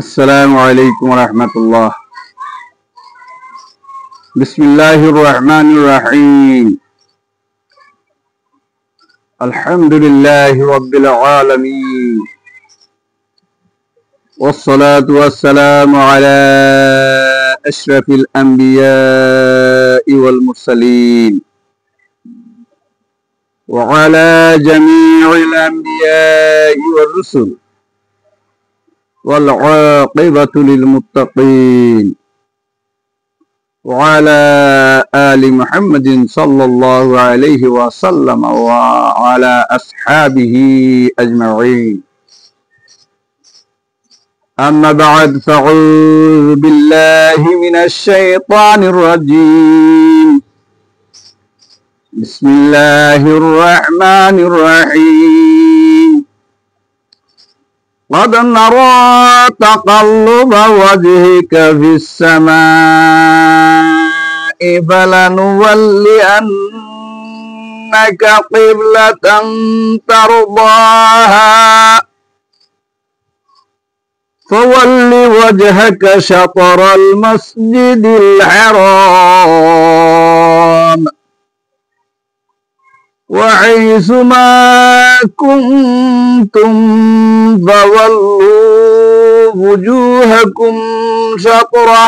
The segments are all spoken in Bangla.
السلام عليكم ورحمة الله. بسم الله الرحمن الرحيم. الحمد لله رب العالمين، والصلاة والسلام على أشرف الأنبياء والمرسلين وعلى جميع الأنبياء والرسل، والعاقبة للمتقين، وعلى آل محمد صلى الله عليه وسلم وعلى أصحابه أجمعين. أما بعد، فأعوذ بالله من الشيطان الرجيم. بسم الله الرحمن الرحيم. قد نرى تقلب وجهك في السماء فلنولينك قبلة ترضاها فول وجهك شطر المسجد الحرام وحيث ما كنتم فولوا وجوهكم شطرة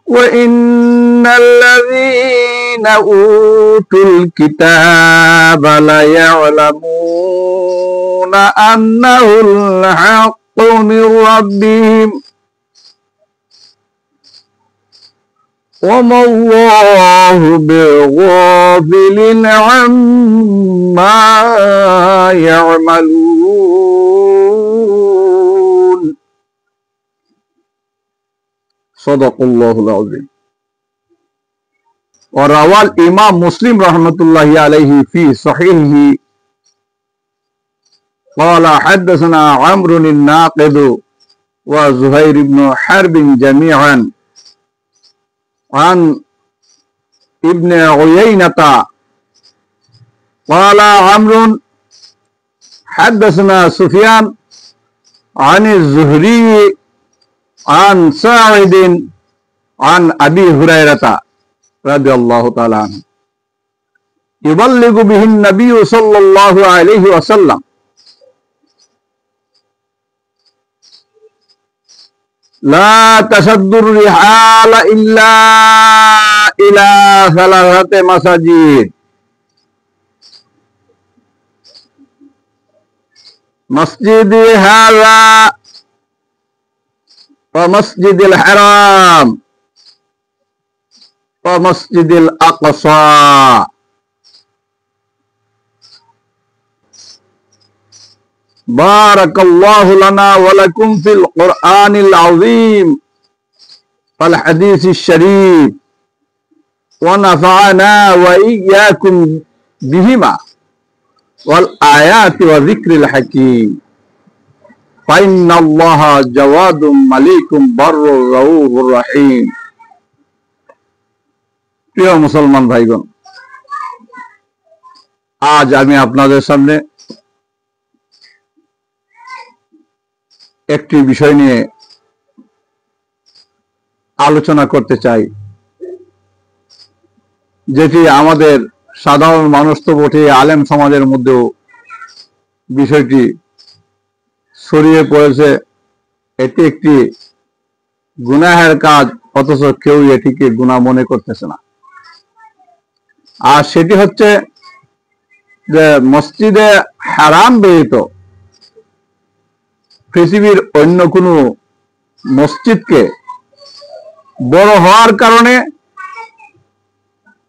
وإن الذين أوتوا الكتاب ليعلمون أنه الحق من ربهم وما الله بغافل عما يعملون. صدق الله العظيم. وروى الإمام مسلم رحمة الله عليه في صحيحه قال حدثنا عمرو الناقد وزهير بن حرب جميعا عن ابن عيينة قال عمرو حدثنا سفيان عن الزهري عن سعيد عن أبي هريرة رضي الله تعالى عنه يبلغ به النبي صلى الله عليه وسلم لا تشد الرحال إلا إلى ثلاثة مساجد: مسجد هذا ومسجد الحرام ومسجد الأقصى. بارك الله لنا ولكم في القرآن العظيم والحديث الشريف ونفعنا وإياكم بهما والآيات وذكر الحكيم فإن الله جواد مليك بر رؤوف رحيم. প্রিয় মুসলমান ভাইগণ, আজ আমি আপনাদের সামনে একটি বিষয় নিয়ে আলোচনা করতে চাই, যেটি আমাদের সাধারণ মানুষ তো বটে, আলেম সমাজের মধ্যেও বিষয়টি ছড়িয়ে পড়েছে। এটি একটি গুনাহের কাজ, অথচ কেউ এটিকে গুনাহ মনে করতেছে না। আর সেটি হচ্ছে যে মসজিদে হারাম ব্যতীত পৃথিবীর অন্য কোনো মসজিদকে বড় হওয়ার কারণে,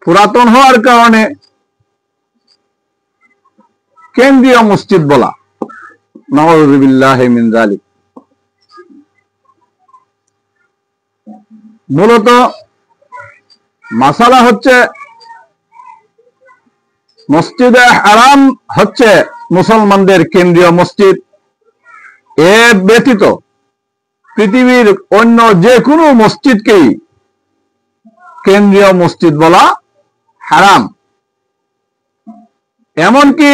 পুরাতন হওয়ার কারণে কেন্দ্রীয় মসজিদ বলা। নাউযু বিল্লাহি মিন যালিক। মূলত মাসালা হচ্ছে মসজিদে হারাম হচ্ছে মুসলমানদের কেন্দ্রীয় মসজিদ। এ ব্যতীত পৃথিবীর অন্য যে কোনো মসজিদকেই কেন্দ্রীয় মসজিদ বলা হারাম। এমনকি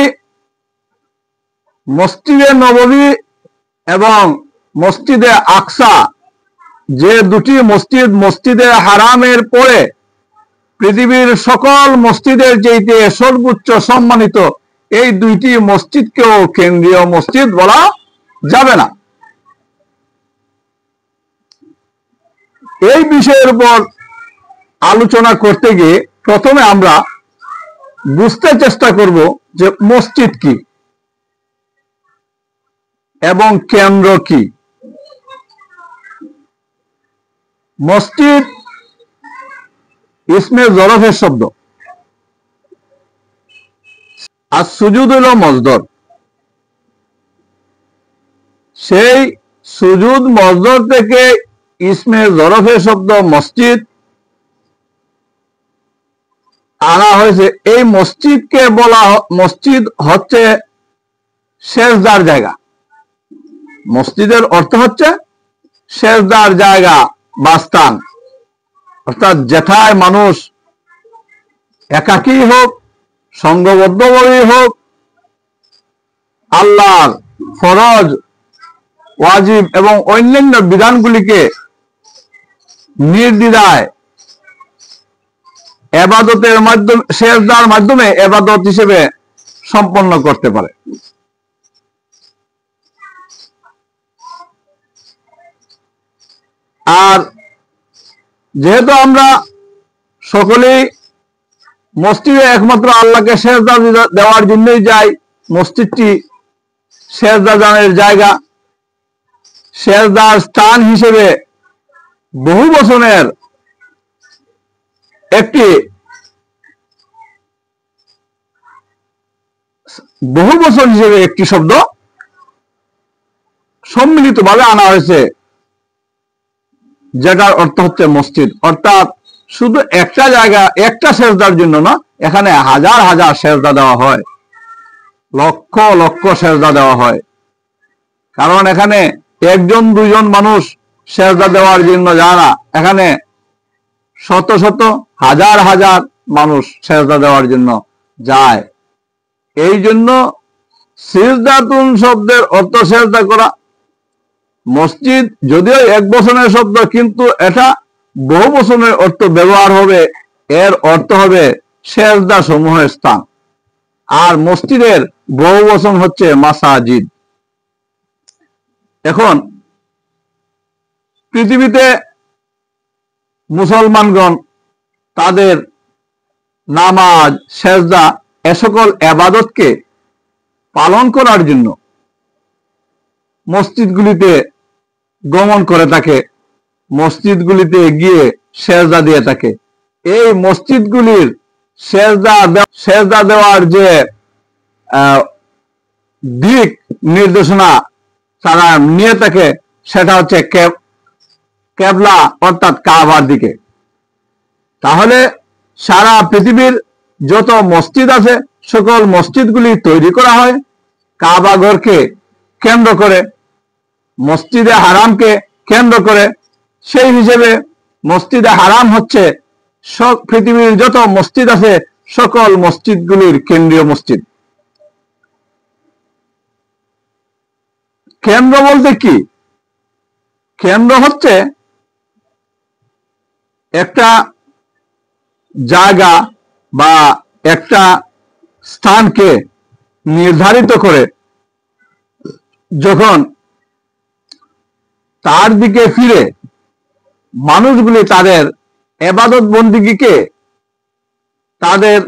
মসজিদে নববী এবং মসজিদে আকসা, যে দুটি মসজিদ মসজিদে হারামের পরে পৃথিবীর সকল মসজিদের চাইতে সর্বোচ্চ সম্মানিত, এই দুইটি মসজিদকেও কেন্দ্রীয় মসজিদ বলা যাবে না। এই বিষয়ের উপর আলোচনা করতে গিয়ে প্রথমে আমরা বুঝতে চেষ্টা করব যে মসজিদ কি এবং কেন্দ্র কি। মসজিদ ইসমে জরফের শব্দ, আর সুজুদ হলো মসদর। সেই সুজুদ মসদর থেকে ইসমে জরফের শব্দ মসজিদ আনা হয়েছে। এই মসজিদকে বলা, মসজিদ হচ্ছে সেজদার জায়গা। মসজিদের অর্থ হচ্ছে সেজদার জায়গা বা স্থান, অর্থাৎ যেথায় মানুষ একাকী হোক, সংঘবদ্ধভাবেই হোক, আল্লাহর ফরজ, ওয়াজিব এবং অন্যান্য বিধানগুলিকে নির্দ্বিধায় ইবাদতের মাধ্যমে, সেজদার মাধ্যমে ইবাদত হিসেবে সম্পন্ন করতে পারে। আর যেহেতু আমরা সকলেই মসজিদে একমাত্র আল্লাহকে সেজদা দেওয়ার জন্যই যাই, মসজিদটি সেজদা দানের জায়গা, সেজদার স্থান হিসেবে বহু বছরের একটি শব্দ সম্মিলিতভাবে আনা হয়েছে, যেটার অর্থ হচ্ছে মসজিদ। অর্থাৎ শুধু একটা জায়গা, একটা সেজদার জন্য না, এখানে হাজার হাজার সেজদা দেওয়া হয়, লক্ষ লক্ষ সেজদা দেওয়া হয়। কারণ এখানে একজন দুইজন মানুষ সেজদা দেওয়ার জন্য যায় না, এখানে শত শত হাজার হাজার মানুষ সেজদা দেওয়ার জন্য যায়। এই জন্য সিজদাতুন শব্দের অর্থ সেজদা করা। মসজিদ যদিও এক বচনের শব্দ, কিন্তু এটা বহু বচনের অর্থ ব্যবহার হবে। এর অর্থ হবে সেজদা সমূহের স্থান। আর মসজিদের বহু বচন হচ্ছে মাসাজিদ। এখন পৃথিবীতে মুসলমানগণ তাদের নামাজ, সেজদা এ সকল ইবাদতকে পালন করার জন্য মসজিদগুলিতে গমন করে থাকে, মসজিদগুলিতে গিয়ে সেজদা দিয়ে থাকে। এই মসজিদগুলির সেজদা দেওয়ার যে দিক নির্দেশনা তারা নিয়ে থাকে, সেটা হচ্ছে কেবলা অর্থাৎ কাবার দিকে। তাহলে সারা পৃথিবীর যত মসজিদ আছে, সকল মসজিদগুলি তৈরি করা হয় কাবা ঘরকে কেন্দ্র করে, মসজিদে হারামকে কেন্দ্র করে। সেই হিসেবে মসজিদে হারাম হচ্ছে পৃথিবীর যত মসজিদ আছে সকল মসজিদগুলির কেন্দ্রীয় মসজিদ। কেন্দ্র বলতে কি? কেন্দ্র হচ্ছে একটা জায়গা বা একটা স্থানকে নির্ধারিত করে যখন তার দিকে ফিরে মানুষগুলি তাদের ইবাদত বন্দেগীকে, তাদের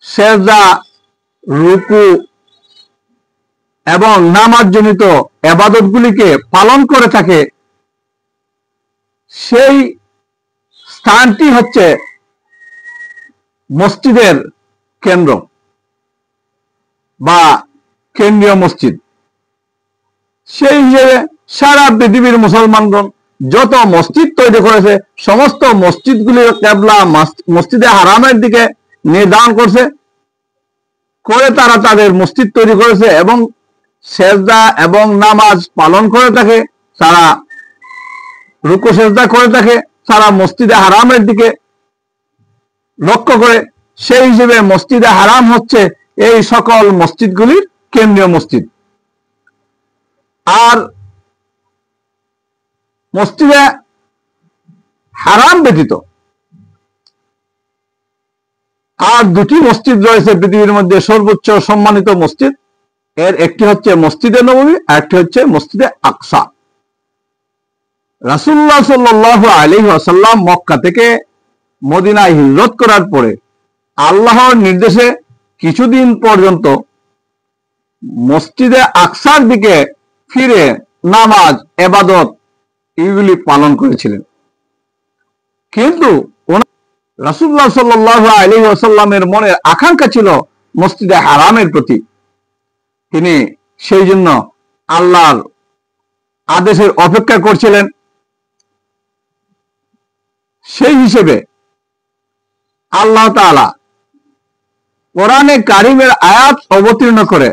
সেজদা, রুকু এবং নামাজজনিত ইবাদতগুলিকে পালন করে থাকে, সেই স্থানটি হচ্ছে মসজিদের কেন্দ্র বা কেন্দ্রীয় মসজিদ। সেই হিসেবে সারা পৃথিবীর মুসলমানগণ যত মসজিদ তৈরি করেছে, সমস্ত মসজিদগুলির কেবলা মসজিদে হারামের দিকে নির্ধারণ করছে, করে তারা তাদের মসজিদ তৈরি করেছে এবং সেজদা এবং নামাজ পালন করে থাকে, তারা রুকু সেজদা করে থাকে, তারা মসজিদে হারামের দিকে লক্ষ্য করে। সেই হিসেবে মসজিদে হারাম হচ্ছে এই সকল মসজিদগুলির কেন্দ্রীয় মসজিদ। আর মসজিদে হারাম ব্যতীত আর দুটি মসজিদ রয়েছে পৃথিবীর মধ্যে সর্বোচ্চ সম্মানিত মসজিদ। এর একটি হচ্ছে মসজিদে নববী, আর একটি হচ্ছে মসজিদে আকসা। রাসূলুল্লাহ সাল্লাল্লাহু আলাইহি ওয়াসাল্লাম মক্কা থেকে মদিনায় হিজরত করার পরে আল্লাহর নির্দেশে কিছুদিন পর্যন্ত মসজিদে আকসার দিকে ফিরে নামাজ, ইবাদত এগুলি পালন করেছিলেন। কিন্তু রাসূলুল্লাহ সাল্লাল্লাহু আলাইহি ওয়াসাল্লামের মনের আকাঙ্ক্ষা ছিল মসজিদে হারামের প্রতি। তিনি সেই জন্য আল্লাহর আদেশের অপেক্ষা করছিলেন। সেই হিসেবে আল্লাহ তাআলা কোরআনে কারিমের আয়াত অবতীর্ণ করে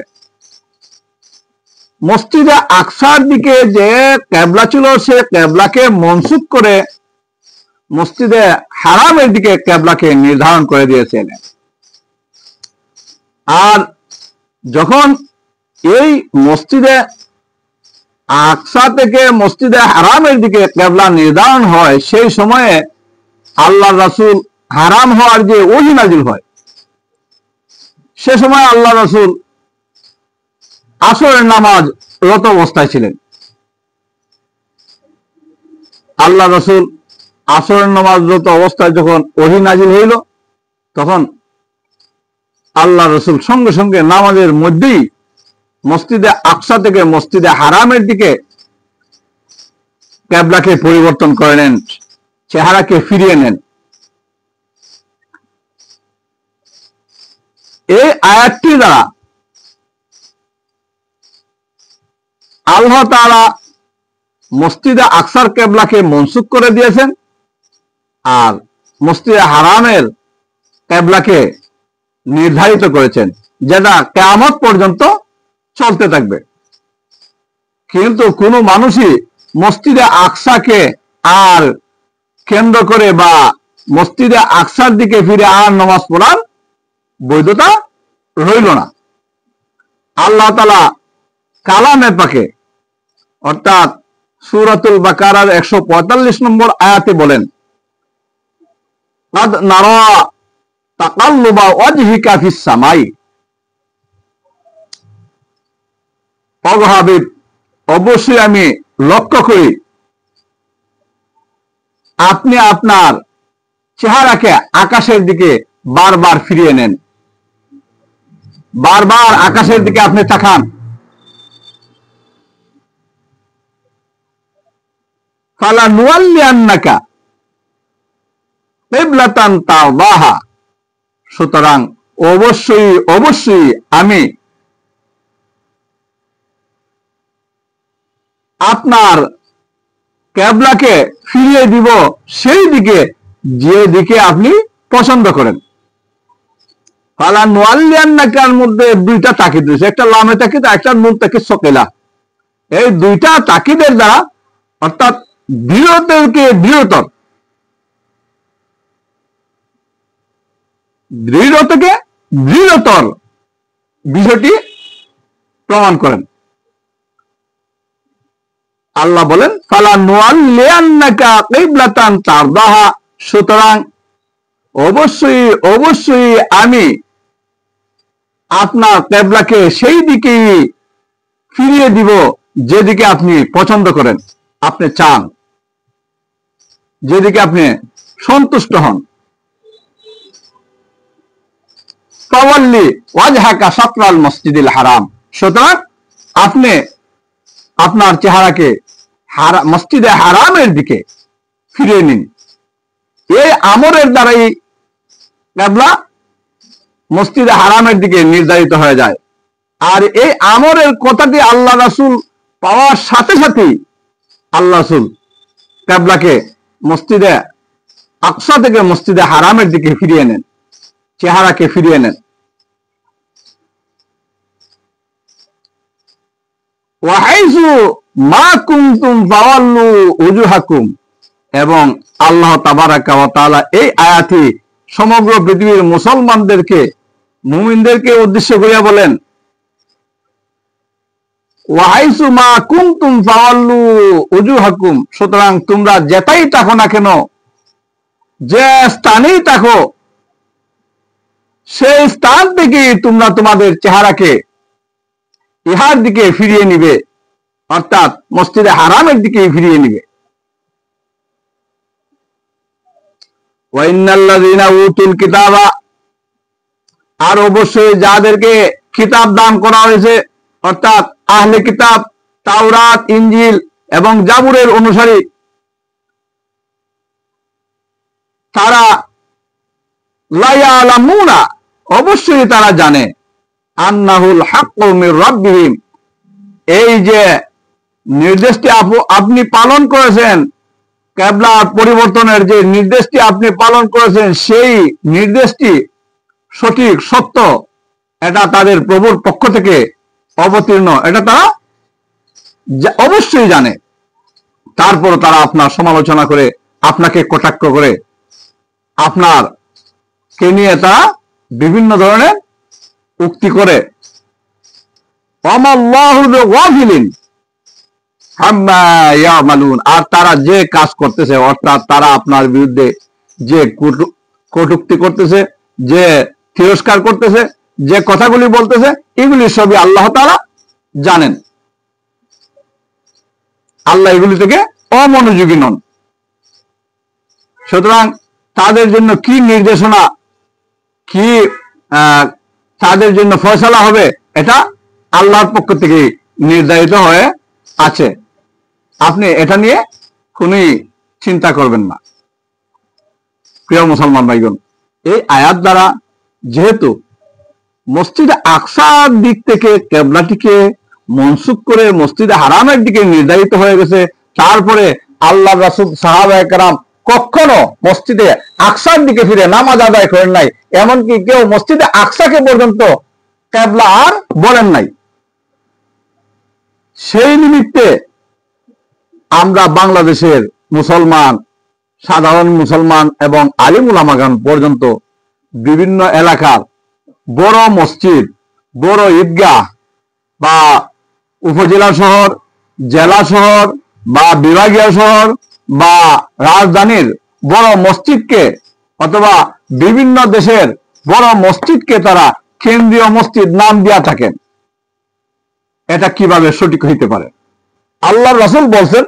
মসজিদে আকসার দিকে যে কিবলা ছিল সে কিবলাকে মনসুখ করে মসজিদে হারামের দিকে কিবলাকে নির্ধারণ করে দিয়েছেন। আর যখন এই মসজিদে আকসা থেকে মসজিদে হারামের দিকে কিবলা নির্ধারণ হয়, সেই সময়ে আল্লাহর রাসূল হারাম হওয়ার যে ওহী নাযিল হয়, সে সময় আল্লাহ রাসূল আসরের নামাজ রত অবস্থায় ছিলেন। আল্লাহ রাসূল আসরের নামাজ রত অবস্থায় যখন ওহী নাযিল হইল, তখন আল্লাহ রাসূল সঙ্গে সঙ্গে নামাজের মধ্যেই মসজিদে আকসা থেকে মসজিদে হারামের দিকে কিবলাকে পরিবর্তন করে নেন, চেহারাকে ফিরিয়ে নেন। এই আয়াতটি দ্বারা আল্লাহ তাআলা মসজিদে আকসার কিবলাকে মনসুখ করে দিয়েছেন আর মসজিদে হারামের কিবলাকে নির্ধারিত করেছেন, যেটা কিয়ামত পর্যন্ত চলতে থাকবে। কিন্তু কোনো মানুষই মসজিদে আকসাকে আর কেন্দ্র করে বা মসজিদে আকসার দিকে ফিরে আর নামাজ পড়ার বৈধতা রইল না। আল্লাহ তাআলা কালামে পাকে অর্থাৎ সূরাতুল বাকারার 145 নম্বর আয়াতে বলেন, কাদ নারা তাকাল্লুবা ওয়াজহিকা ফিস সামাই। হাবিব, অবশ্যই আমি লক্ষ্য করি আপনি আপনার চেহারাকে আকাশের দিকে বারবার ফিরিয়ে নেন, বারবার আকাশের দিকে আপনি তাকান। ফালা নুওয়াল্লিয়ান্নাকা কিবলাতান তারদাহা। সুতরাং অবশ্যই অবশ্যই আমি আপনার কিবলাকে ফিরিয়ে দিব সেই দিকে যে দিকে আপনি পছন্দ করেন। ফালা নুওয়াল্লিয়ান্নাকার মধ্যে দুইটা তাকিদ রয়েছে, একটা লামে তাকিদ, একটা নুন তাকিদ সকিলা। এই দুইটা তাকিদের দ্বারা অর্থাৎ দৃঢ়তাকে দৃঢ়তর, দৃঢ়তাকে দৃঢ়তর বিষয়টি প্রমাণ করেন। আল্লাহ বলেন, ফালা নুওয়াল্লিয়ান্নাকা কিবলাতান তারদাহা। সুতরাং অবশ্যই অবশ্যই আমি আপনার কিবলাকে সেই দিকেই ফিরিয়ে দিব যেদিকে আপনি পছন্দ করেন, আপনি চান, যেদিকে আপনি সন্তুষ্ট হন। ফাওয়াল্লি ওয়াজহাকা শাতরাল মসজিদিল হারাম। সুতরাং আপনি আপনার চেহারাকে মসজিদে হারামের দিকে ফিরিয়ে নিন। এই আমরের দ্বারাই কিবলা মসজিদে হারামের দিকে নির্ধারিত হয়ে যায়। আর এই আমরের কথাটি আল্লাহ রাসূল পাওয়ার সাথে সাথেই আল্লাহ রাসূল কিবলাকে মসজিদে আকসা থেকে মসজিদে হারামের দিকে ফিরিয়ে নেন, চেহারাকে ফিরিয়ে নেন। ওয়াহাইসু মা কুনতুম ফাওয়াল্লু উজুহাকুম। এবং আল্লাহ তাবারাকা ওয়া তাআলা এই আয়াতে সমগ্র পৃথিবীর মুসলমানদেরকে, মুমিনদেরকে উদ্দেশ্য করে বলেন, ওয়াহাইসু মা কুনতুম ফাওয়াল্লু উজুহাকুম, সুতরাং তোমরা যেটাই থাকো না কেন, যে স্থানেই থাকো, সেই স্থান থেকে তোমরা তোমাদের চেহারাকে ইহার দিকে ফিরিয়ে নিবে, অর্থাৎ মসজিদে হারামের দিকে ফিরিয়ে নিবে। ওয়াইন্নাল্লাযীনা উতুল কিতাবা, আর অবশ্যই যাদেরকে কিতাব দান করা হয়েছে, অর্থাৎ আহলে কিতাব, তাওরাত, ইনজিল এবং জাবুরের অনুসারী, তারা লা ইয়ালামুনা, অবশ্যই তারা জানে, আন্নাহুল হাক্কু মির রাব্বিহিম, এই যে নির্দেশটি আপনি পালন করেছেন, কিবলা পরিবর্তনের যে নির্দেশটি আপনি পালন করেছেন, সেই নির্দেশটি সঠিক, সত্য, এটা তাদের প্রভুর পক্ষ থেকে অবতীর্ণ, এটা তারা অবশ্যই জানে। তারপর তারা আপনার সমালোচনা করে, আপনাকে কটাক্ষ করে, আপনার কে নিয়ে তারা বিভিন্ন ধরনের উক্তি করে। ওয়ামাল্লাহু বিগাফিলিন আম্মা ইয়ামালুন, আর তারা যে কাজ করতেছে, অর্থাৎ তারা আপনার বিরুদ্ধে যে কটূক্তি করতেছে, যে তিরস্কার করতেছে, যে কথাগুলি বলতেছে, এগুলি সবই আল্লাহ তাআলা জানেন। আল্লাহ এগুলি থেকে অমনোযোগী নন। সুতরাং তাদের জন্য কি নির্দেশনা, কি তাদের জন্য ফয়সালা হবে, এটা আল্লাহর পক্ষ থেকে নির্ধারিত হয়ে আছে। আপনি এটা নিয়ে কোনই চিন্তা করবেন না। প্রিয় মুসলমান ভাইগণ, এই আয়াত দ্বারা যেহেতু মসজিদে আকসার দিক থেকে কিবলাটিকে মনসুখ করে মসজিদে হারামের দিকে নির্ধারিত হয়ে গেছে, তারপরে আল্লাহ রাসূল, সাহাবায়ে কেরাম কখনো মসজিদে আকসার দিকে ফিরে নামাজ আদায় করেন নাই, এমনকি কেউ মসজিদে আকসাকে পর্যন্ত কিবলা আর বলেন নাই। সেই নিমিত্তে আমরা বাংলাদেশের মুসলমান, সাধারণ মুসলমান এবং আলিম উলামাগণ পর্যন্ত বিভিন্ন এলাকার বড় মসজিদ, বড় ঈদগাহ বা উপজেলা শহর, জেলা শহর বা বিভাগীয় শহর বা রাজধানীর বড় মসজিদকে, অথবা বিভিন্ন দেশের বড় মসজিদকে তারা কেন্দ্রীয় মসজিদ নাম দিয়া থাকেন। এটা কিভাবে সঠিক হইতে পারে? আল্লাহর রাসূল বলছেন,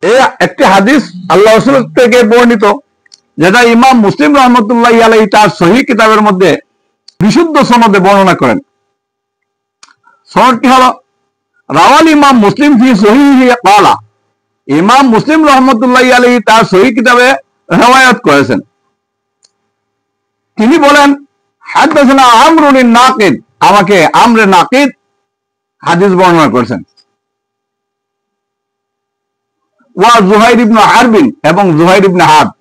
এই একটি হাদিস আল্লাহ রাসূল থেকে বর্ণিত, যেটা ইমাম মুসলিম রাহমাতুল্লাহি আলাইহি তার সহিহ কিতাবের মধ্যে বিশুদ্ধ সনদে বর্ণনা করেন। সনদটি হলো, রাওয়াল ইমাম মুসলিম ফি সহিহি ক্বালা, ইমাম মুসলিম রাহমাতুল্লাহি আলাইহি তার সহিহ কিতাবে রওয়ায়াত করেছেন। তিনি বলেন, হাদাসানা আমরুন নাকিদ, আমাকে আমরে নাকিদ হাদিস বর্ণনা করেছেন। ওয়া যুহাইর ইবনে হারবিন, এবং যুহাইর ইবনে হারব,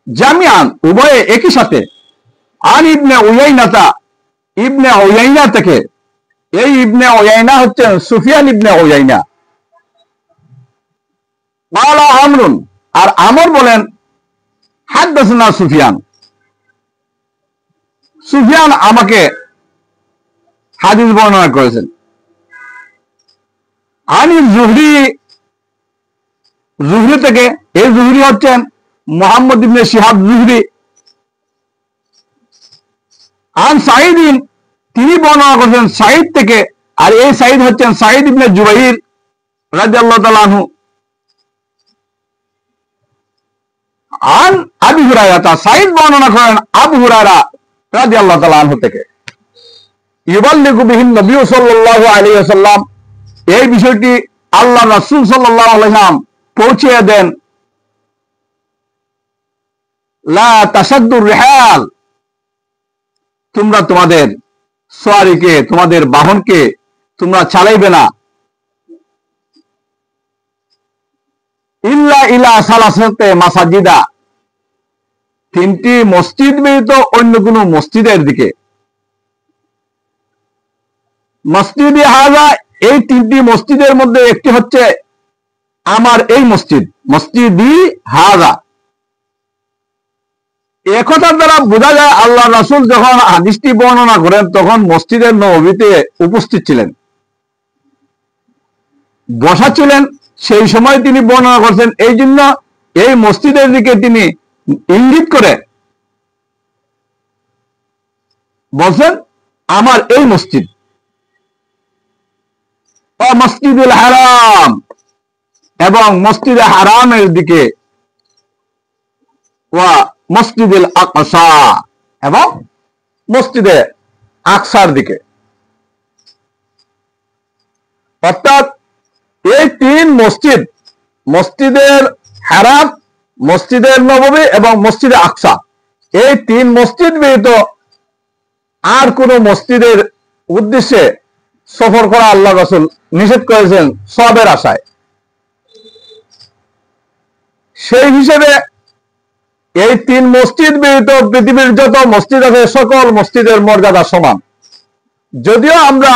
জামিআন, উভয়ে একই সাথে, আন ইবনে উয়াইনাতা, ইবনে উয়াইনা থেকে, এই ইবনে উয়াইনা হচ্ছেন সুফিয়ান ইবনে উয়াইনা। ক্বালা আমরুন, আর আমর বলেন, হাদাসানা সুফিয়ান, সুফিয়ান আমাকে হাদিস বর্ণনা করেছেন। আনি জুহরি, জুহরি থেকে, এই জুহরি হচ্ছেন মুহাম্মদ ইবনে শিহাব জুহরি। আন সাঈদিন, তিনি বর্ণনা করেছেন সাঈদ থেকে, আর এই সাঈদ হচ্ছেন সাঈদ ইবনে জুবাইর রাদিয়াল্লাহু তাআলা আনহু। আন আবি হুরায়রা, সাঈদ বর্ণনা করেন আবু হুরায়রা রাদিয়াল্লাহু তাআলা আনহু থেকে। ইউবাল্লিগু বিহিন নবী সাল্লাল্লাহু আলাইহি ওয়াসাল্লাম, এই বিষয়টি আল্লাহ রাসূল সাল্লাল্লাহু আলাইহি ওয়াসাল্লাম পৌঁছে দেন। লা তাসাদ্দুর রিহাল, তোমরা তোমাদের সওয়ারিকে, তোমাদের বাহনকে তোমরা চালাইবে না, ইল্লা ইলা সালাসাতে মাসাজিদা, তিনটি মসজিদ ব্যতীত অন্য কোন মসজিদের দিকে। মসজিদে হাজা, এই তিনটি মসজিদের মধ্যে একটি হচ্ছে আমার এই মসজিদ, মসজিদি হাজা। একথার দ্বারা বোঝা যায় আল্লাহ রাসূল যখন হাদিসটি বর্ণনা করেন তখন মসজিদের নববীতে উপস্থিত ছিলেন, বসা ছিলেন, সেই সময় তিনি বর্ণনা করছেন। এই জন্য এই মসজিদের দিকে তিনি ইঙ্গিত করে বলছেন আমার এই মসজিদ, মসজিদুল হারাম, এবং মসজিদে হারামের দিকে, ওয়া মসজিদুল আকসা, এবং মসজিদে আকসার দিকে। অর্থাৎ এই তিন মসজিদ, মসজিদের হারাম, মসজিদের নববী এবং মসজিদে আকসা, এই তিন মসজিদ ব্যতীত আর কোন মসজিদের উদ্দেশ্যে সফর করা আল্লাহ রাসূল নিষেধ করেছেন সওয়াবের আশায়। সেই হিসেবে এই তিন মসজিদ ব্যতীত পৃথিবীর যত মসজিদ আছে সকল মসজিদের মর্যাদা সমান। যদিও আমরা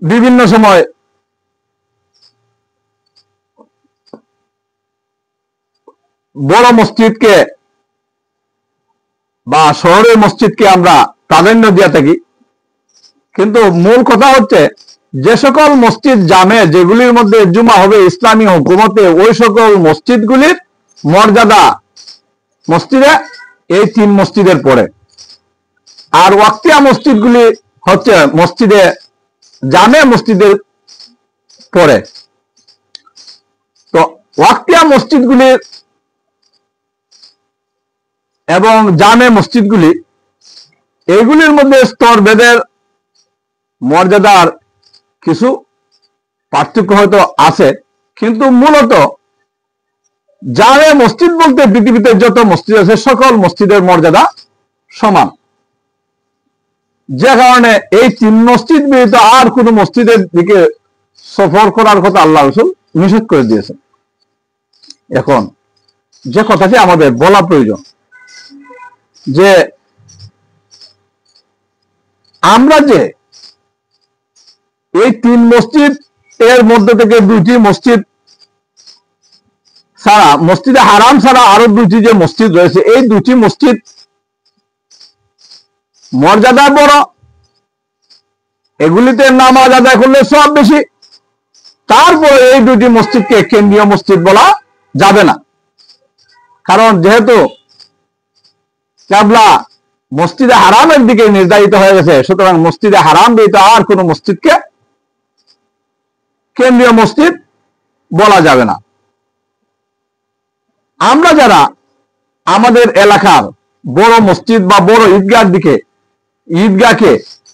বিভিন্ন সময় বড় মসজিদকে বা শহরের মসজিদকে আমরা প্রাধান্য দিয়ে থাকি, কিন্তু মূল কথা হচ্ছে যে সকল মসজিদ জামে, যেগুলির মধ্যে জুমা হবে ইসলামী হুকুমতে, ওই সকল মসজিদগুলির মর্যাদা মসজিদে এই তিন মসজিদের পরে। আর ওয়াক্তিয়া মসজিদগুলি হচ্ছে মসজিদে জামে মসজিদের পরে। তো ওয়াক্তিয়া মসজিদগুলির এবং জামে মসজিদগুলি, এগুলির মধ্যে স্তর ভেদের মর্যাদার কিছু পার্থক্য হয়তো আছে, কিন্তু মূলত জামে মসজিদ বলতে পৃথিবীতে যত মসজিদ আছে সকল মসজিদের মর্যাদা সমান। যে কারণে এই তিন মসজিদ ব্যতীত আর কোন মসজিদের দিকে সফর করার কথা আল্লাহ রাসূল নিষেধ করে দিয়েছেন। এখন যে কথাটি আমাদের বলা প্রয়োজন, যে আমরা যে এই তিন মসজিদ এর মধ্যে থেকে দুইটি মসজিদ ছাড়া, মসজিদে হারাম ছাড়া আরো দুইটি যে মসজিদ রয়েছে, এই দুটি মসজিদ মর্যাদা বড়, এগুলিতে নামাজ আদায় করলে সব বেশি। তারপরে এই দুটি মসজিদকে কেন্দ্রীয় মসজিদ বলা যাবে না, কারণ যেহেতু কিবলা মসজিদে হারামের দিকে নির্ধারিত হয়ে গেছে, সুতরাং মসজিদে হারাম ব্যতীত আর কোন মসজিদকে কেন্দ্রীয় মসজিদ বলা যাবে না। আমরা যারা আমাদের এলাকার বড় মসজিদ বা বড় ঈদগাহর দিকে, ঈদগাহকে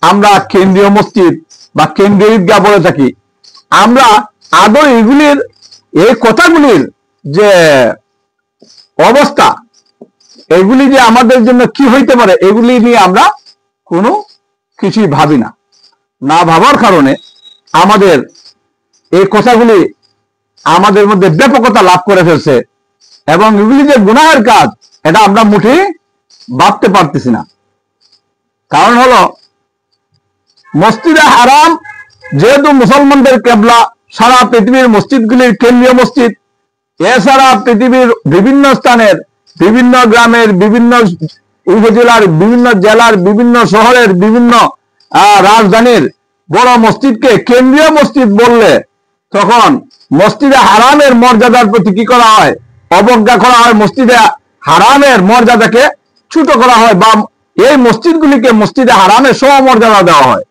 আমরা কেন্দ্রীয় মসজিদ বা কেন্দ্রীয় ঈদগাহ বলে থাকি, আমরা আদৌ এগুলির, এই কথাগুলির যে অবস্থা, এগুলি যে আমাদের জন্য কি হইতে পারে, এগুলি নিয়ে আমরা কোনো কিছুই ভাবি না। না ভাবার কারণে আমাদের এই কথাগুলি আমাদের মধ্যে ব্যাপকতা লাভ করে ফেলছে, এবং এগুলি যে গুনাহের কাজ এটা আমরা মুঠে ভাবতে পারতেছি না। কারণ হলো মসজিদে হারাম যেহেতু মুসলমানদের কিবলা, সারা পৃথিবীর মসজিদগুলির কেন্দ্রীয় মসজিদ, এছাড়া পৃথিবীর বিভিন্ন স্থানের, বিভিন্ন গ্রামের, বিভিন্ন উপজেলার, বিভিন্ন জেলার, বিভিন্ন শহরের, বিভিন্ন রাজধানীর বড় মসজিদকে কেন্দ্রীয় মসজিদ বললে তখন মসজিদে হারামের মর্যাদার প্রতি কি করা হয়? অবজ্ঞা করা হয়। মসজিদে হারামের মর্যাদাকে ছোট করা হয়, বা এই মসজিদগুলিকে মসজিদে হারামের সমমর্যাদা দেওয়া হয়।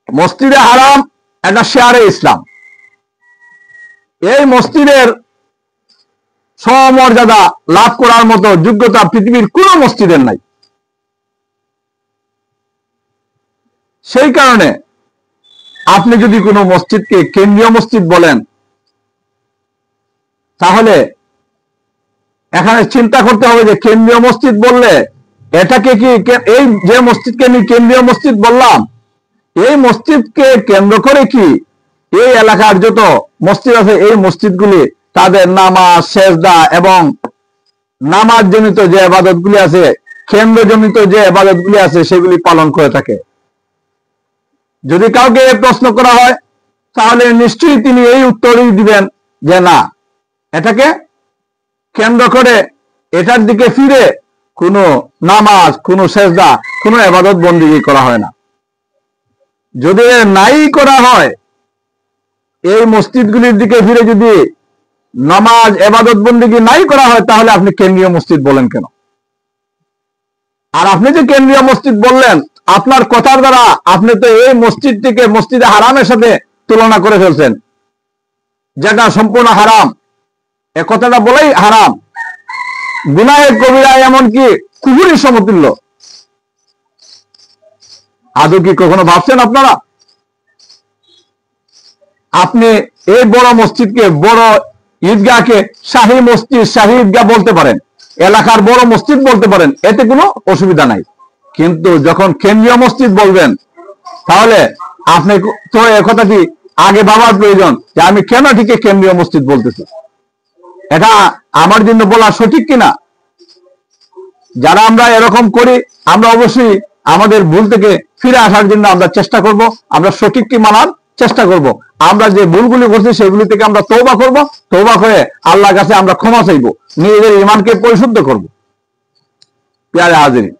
মসজিদে হারাম একটা শেয়ারে ইসলাম, এই মসজিদের সমমর্যাদা লাভ করার মতো যোগ্যতা পৃথিবীর কোন মসজিদের নাই। সেই কারণে আপনি যদি কোনো মসজিদকে কেন্দ্রীয় মসজিদ বলেন, তাহলে এখানে চিন্তা করতে হবে যে কেন্দ্রীয় মসজিদ বললে এটাকে কি, এই যে মসজিদকে আমি কেন্দ্রীয় মসজিদ বললাম, এই মসজিদকে কেন্দ্র করে কি এই এলাকার যত মসজিদ আছে এই মসজিদগুলি তাদের নামাজ, সেজদা এবং নামাজ জনিত যে ইবাদতগুলি আছে, কেন্দ্র জনিত যে ইবাদতগুলি আছে সেগুলি পালন করে থাকে। যদি কাউকে প্রশ্ন করা হয় তাহলে নিশ্চয়ই তিনি এই উত্তরই দিবেন যে না, এটাকে কেন্দ্র করে এটার দিকে ফিরে কোনো নামাজ, কোনো সেজদা, কোনো ইবাদত বন্দেগী করা হয় না। যদি নাই করা হয়, এই মসজিদগুলির দিকে ফিরে যদি নামাজ, ইবাদত বন্দেগী নাই করা হয়, তাহলে আপনি কেন্দ্রীয় মসজিদ বলেন কেন? আর আপনি যে কেন্দ্রীয় মসজিদ বললেন, আপনার কথার দ্বারা আপনি তো এই মসজিদটিকে মসজিদে হারামের সাথে তুলনা করে ফেলছেন, যেটা সম্পূর্ণ হারাম। এ কথাটা বলেই হারাম, গুনাহে কবিরা, এমনকি কুফুরের সমতুল্য। আদৌ কি কখনো ভাবছেন আপনারা? আপনি এই বড় মসজিদকে, বড় ঈদগাহকে শাহী মসজিদ, শাহী ঈদগাহ বলতে পারেন, এলাকার বড় মসজিদ বলতে পারেন, এতে কোনো অসুবিধা নাই। কিন্তু যখন কেন্দ্রীয় মসজিদ বলবেন, তাহলে আপনি তো একথাটি আগে ভাবার প্রয়োজন যে আমি কেন ঠিক কেন্দ্রীয় মসজিদ বলতেছি, এটা আমার জন্য বলা সঠিক কিনা। যারা আমরা এরকম করি, আমরা অবশ্যই আমাদের ভুল থেকে ফিরে আসার জন্য আমরা চেষ্টা করব, আমরা সঠিককে মানার চেষ্টা করব। আমরা যে ভুলগুলি করছি সেগুলি থেকে আমরা তওবা করব, তওবা করে আল্লাহর কাছে আমরা ক্ষমা চাইব, নিজেদের ঈমানকে পরিশুদ্ধ করব। প্যারে হাজিরিন,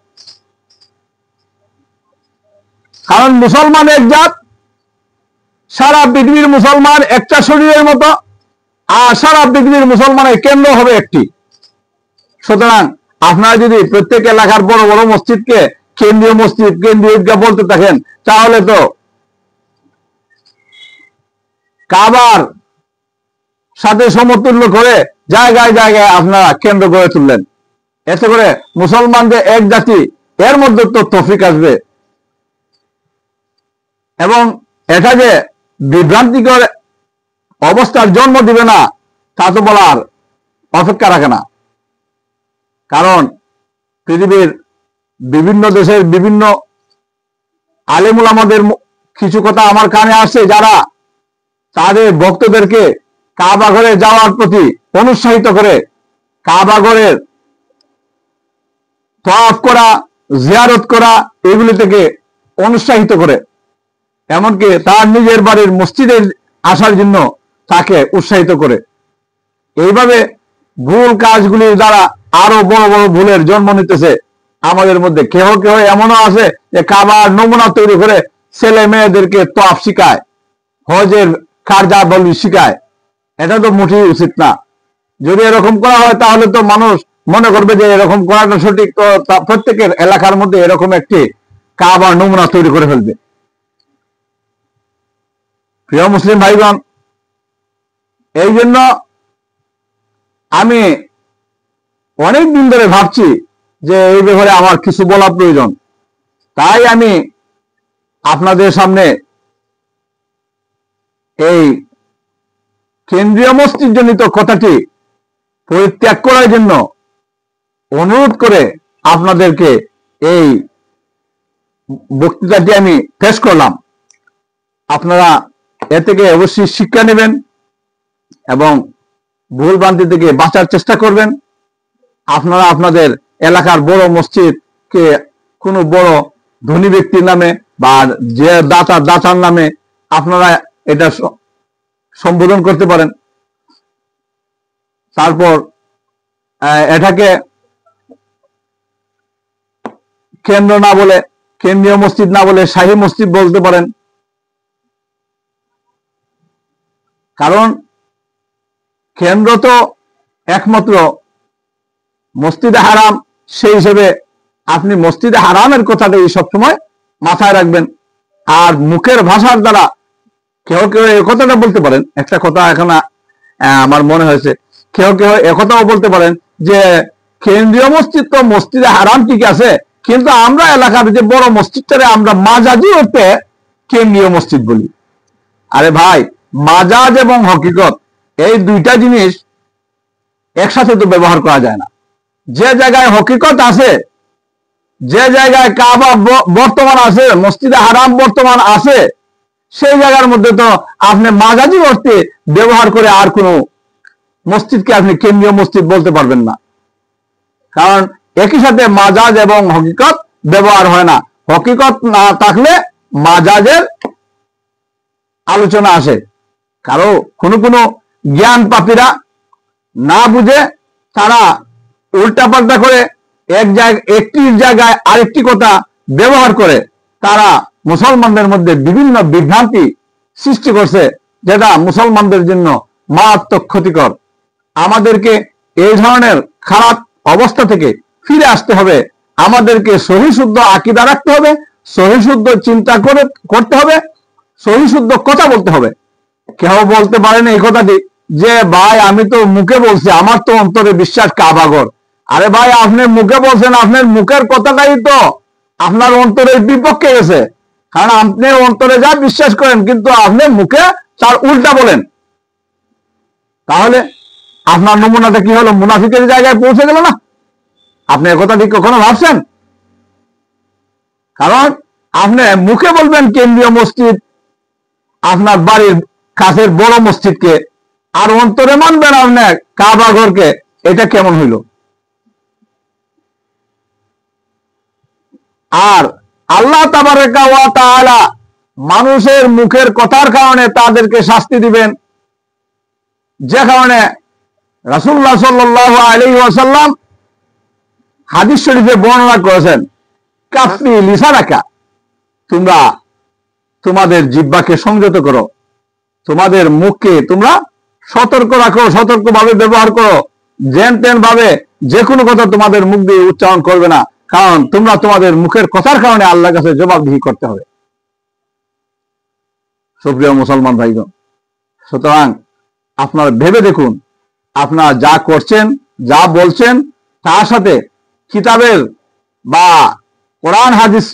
কারণ মুসলমান এক জাত, সারা পৃথিবীর মুসলমান একটা শরীরের মতো, আর সারা পৃথিবীর মুসলমানের কেন্দ্র হবে একটি। সুতরাং আপনারা যদি প্রত্যেক এলাকার বড় বড় মসজিদকে কেন্দ্রীয় মসজিদ, কেন্দ্রীয় ঈদগাহ বলতে থাকেন, তাহলে তো কাবার সাথে সমতুল্য করে জায়গায় জায়গায় আপনারা কেন্দ্র গড়ে তুললেন। এতে করে মুসলমানদের এক জাতি, এর মধ্যে তো তৌফিক আসবে, এবং এটা যে বিভ্রান্তিকর অবস্থার জন্ম দিবে না, তা তো বলার অপেক্ষা রাখে না। কারণ পৃথিবীর বিভিন্ন দেশের বিভিন্ন আলেম উলামাদের কিছু কথা আমার কানে আসছে, যারা তাদের ভক্তদেরকে কাবা ঘরে যাওয়ার প্রতি অনুৎসাহিত করে, কাবা ঘরের তওয়াফ করা, জিয়ারত করা, এগুলি থেকে অনুৎসাহিত করে, এমনকি তার নিজের বাড়ির মসজিদে আসার জন্য তাকে উৎসাহিত করে। এইভাবে ভুল কাজগুলির দ্বারা আরো বড় বড় ভুলের জন্ম নিতেছে আমাদের মধ্যে। কেহ কেহ এমনও আছে যে কাবার নমুনা তৈরি করে ছেলে মেয়েদেরকে তওয়াফ শিখায়, হজের কার্যাবলী শিখায়। এটা তো মোটেই উচিত না। যদি এরকম করা হয়, তাহলে তো মানুষ মনে করবে যে এরকম করাটা সঠিক, তো প্রত্যেকের এলাকার মধ্যে এরকম একটি কাবার নমুনা তৈরি করে ফেলবে। প্রিয় মুসলিম ভাইগণ, এই জন্য আমি অনেক দিন ধরে ভাবছি যে এই ব্যাপারে আমার কিছু বলা প্রয়োজন। তাই আমি আপনাদের সামনে এই কেন্দ্রীয় মসজিদ জনিত কথাটি পরিত্যাগ করার জন্য অনুরোধ করে আপনাদেরকে এই বক্তৃতাটি আমি পেশ করলাম। আপনারা এ থেকে অবশ্যই শিক্ষা নেবেন এবং ভুল ভ্রান্তি থেকে বাঁচার চেষ্টা করবেন। আপনারা আপনাদের এলাকার বড় মসজিদকে কোনো বড় ধনী ব্যক্তির নামে বা যে দাতার নামে আপনারা এটা সম্বোধন করতে পারেন। তারপর এটাকে কেন্দ্র না বলে, কেন্দ্রীয় মসজিদ না বলে শাহী মসজিদ বলতে পারেন। কারণ কেন্দ্র তো একমাত্র মসজিদে হারাম, সেই হিসেবে আপনি মসজিদে হারামের কথাটাই সবসময় মাথায় রাখবেন। আর মুখের ভাষার দ্বারা কেউ কেউ এ কথাটা বলতে পারেন, একটা কথা এখন আমার মনে হয়েছে, কেউ কেউ একথাও বলতে পারেন যে কেন্দ্রীয় মসজিদ তো মসজিদে হারাম ঠিক আছে, কিন্তু আমরা এলাকার যে বড় মসজিদটারে আমরা মাজাজি অর্থে কেন্দ্রীয় মসজিদ বলি। আরে ভাই, মাজাজ এবং হকিকত এই দুইটা জিনিস একসাথে তো ব্যবহার করা যায় না। যে জায়গায় হকিকত আছে, যে জায়গায় কাবা বর্তমান আছে, মসজিদে হারাম বর্তমান আছে, সেই জায়গার মধ্যে তো আপনি মাজাজি অর্থে ব্যবহার করে আর কোনো মসজিদকে আপনি কেন্দ্রীয় মসজিদ বলতে পারবেন না। কারণ একই সাথে মাজাজ এবং হকিকত ব্যবহার হয় না। হকিকত না থাকলে মাজাজের আলোচনা আসে। কারো কোনো কোনো জ্ঞান পাপীরা না বুঝে তারা উল্টাপাল্টা করে একটির জায়গায় আরেকটি কথা ব্যবহার করে তারা মুসলমানদের মধ্যে বিভিন্ন বিভ্রান্তি সৃষ্টি করছে, যেটা মুসলমানদের জন্য মারাত্মক ক্ষতিকর। আমাদেরকে এই ধরনের খারাপ অবস্থা থেকে ফিরে আসতে হবে। আমাদেরকে সহিশুদ্ধ আকীদা রাখতে হবে, সহিশুদ্ধ চিন্তা করতে হবে, সহিশুদ্ধ কথা বলতে হবে। কেউ বলতে পারেন এই কথাটি যে ভাই আমি তো মুখে বলছি, আমার তো অন্তরে বিশ্বাস কাবাগর। আরে ভাই, আপনি মুখে বলছেন, আপনার মুখের কথাটাই তো আপনার অন্তরের বিপক্ষে গেছে। কারণ আপনি অন্তরে যা বিশ্বাস করেন কিন্তু আপনি মুখে তার উল্টা বলেন। তাহলে আপনার নমুনাটা কি হলো? মুনাফিকের জায়গায় পৌঁছে গেল না? আপনি একথা ঠিক কখনো ভাবছেন? কারণ আপনি মুখে বলবেন কেন্দ্রীয় মসজিদ আপনার বাড়ির কাছের বড় মসজিদকে, আর অন্তরে মানবেন আপনি কাবা ঘরকে। এটা কেমন হইল? আর আল্লাহ তাবারাকা ওয়া তাআলা মানুষের মুখের কথার কারণে তাদেরকে শাস্তি দিবেন, যে কারণে রাসূলুল্লাহ সাল্লাল্লাহু আলাইহি ওয়াসাল্লাম হাদিস শরীফে বর্ণনা করেছেন, কাফি লিসানাকা, তোমরা তোমাদের জিহ্বাকে সংযত করো, তোমাদের মুখকে তোমরা সতর্ক রাখো, সতর্কভাবে ব্যবহার করো। যেন তেন ভাবে যে কোনো কথা তোমাদের মুখ দিয়ে উচ্চারণ করবে না, কারণ তোমরা তোমাদের মুখের কথার কারণে আল্লাহর কাছে জবাবদিহি করতে হবে। সুপ্রিয় মুসলমান ভাইগণ, সুতরাং আপনারা ভেবে দেখুন, আপনারা যা করছেন, যা বলছেন, তার সাথে কিতাবের বা কোরআন হাদিস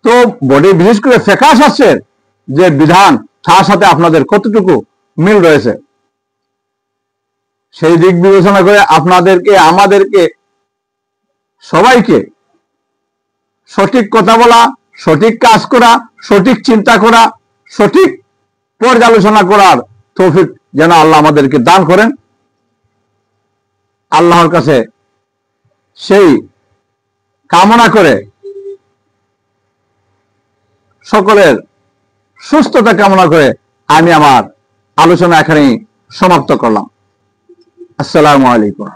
তো বডি, বিশেষ করে ফিকহ শাস্ত্রের যে বিধান, তার সাথে আপনাদের কতটুকু মিল রয়েছে, সেই দিক বিবেচনা করে আপনাদেরকে, আমাদেরকে, সবাইকে সঠিক কথা বলা, সঠিক কাজ করা, সঠিক চিন্তা করা, সঠিক পর্যালোচনা করার তৌফিক যেন আল্লাহ আমাদেরকে দান করেন। আল্লাহর কাছে সেই কামনা করে সকলের সুস্থতা কামনা করে আমি আমার আলোচনা এখানেই সমাপ্ত করলাম। আসসালামু আলাইকুম।